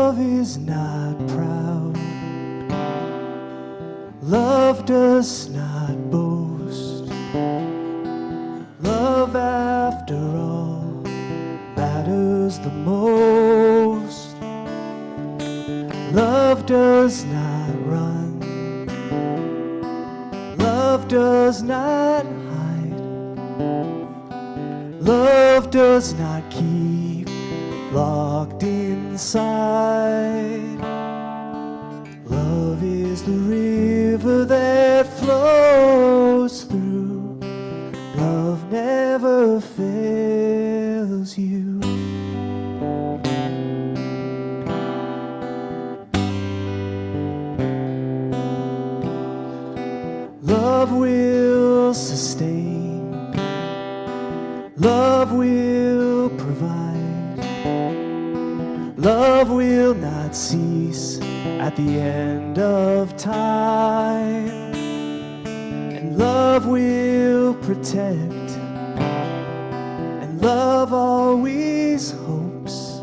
Love is not proud. Love does not boast. Love, after all, matters the most. Love does not run. Love does not hide. Love does not keep locked inside. Love is the river that flows through. Love never fails you. Love will sustain. Love will provide. Love will not cease at the end of time. And love will protect. And love always hopes.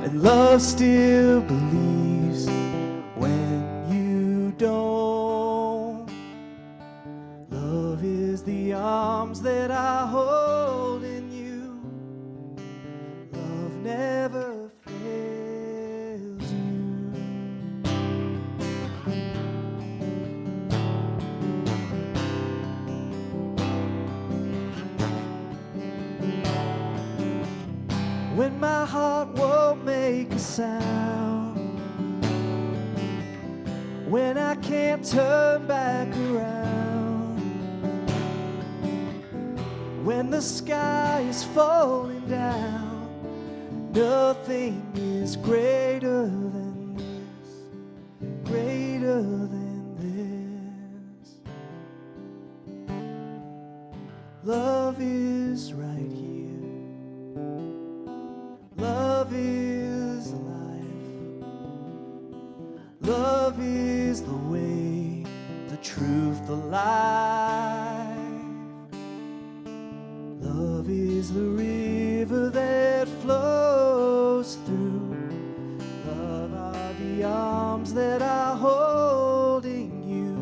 And love still believes when you don't. Love is the arms that I hold in you. Love never fails you. When my heart won't make a sound, when I can't turn back around, when the sky is falling down, nothing is greater than this, greater than this. Love is right here. Love is life. Love is the way, the truth, the life. Love is the river that flows through. Love are the arms that are holding you.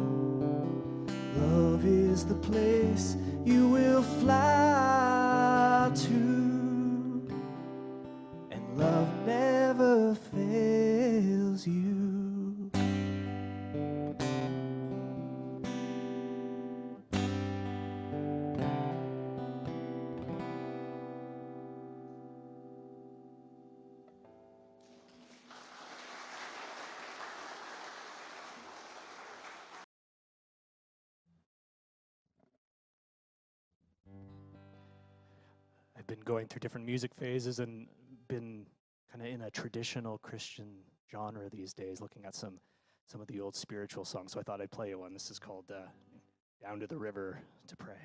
Love is the place you will fly to. And love never fails you. I've been going through different music phases and been kind of in a traditional Christian genre these days, looking at some of the old spiritual songs. So I thought I'd play you one. This is called Down to the River to Pray.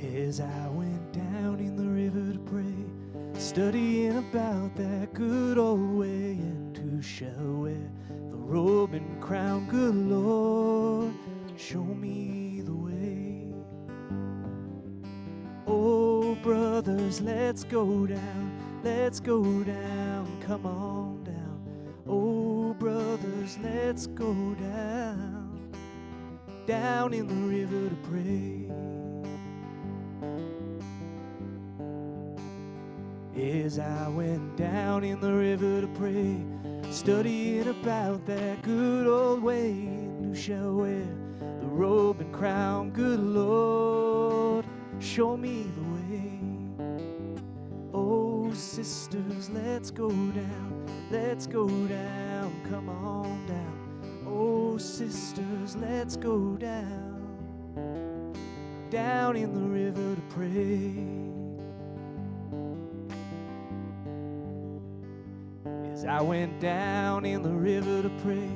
As I went down in the river to pray, studying about that good old way, and who shall wear the robe and crown, good Lord, show me the way. Oh, brothers, let's go down, come on down. Oh, brothers, let's go down in the river to pray. As I went down in the river to pray, studying about that good old way, and who shall wear the robe and crown, good Lord, show me the way. Oh, sisters, let's go down, come on down. Oh, sisters, let's go down in the river to pray. As I went down in the river to pray,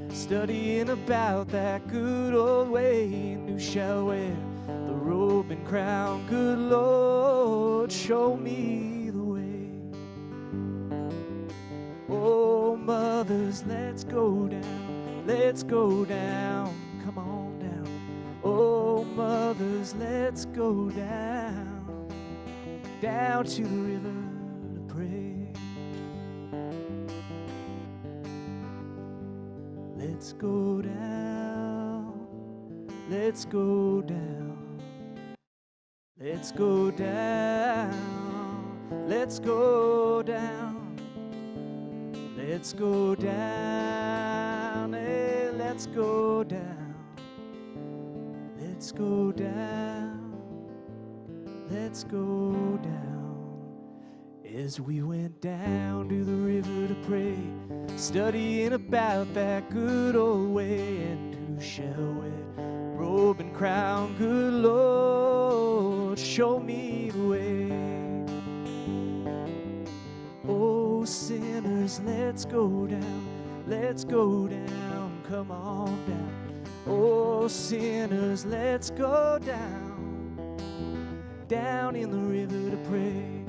studying about that good old way, and who shall wear the robe and crown, good Lord, show me the way. sisters, let's go down. Let's go down. Come on down. Oh, mothers, let's go down. Down to the river to pray. Let's go down. Let's go down. Let's go down. Let's go down. Let's go down. Hey, let's go down. Let's go down. Let's go down. As we went down to the river to pray, studying about that good old way, and who shall wear robe and crown, good Lord, show me the way. Oh, sinners, let's go down. Let's go down. Come on down. Oh, sinners, let's go down. Down in the river to pray.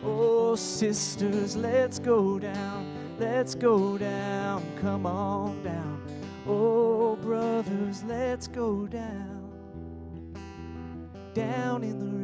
Oh, sisters, let's go down. Let's go down. Come on down. Oh, brothers, let's go down. Down in the river.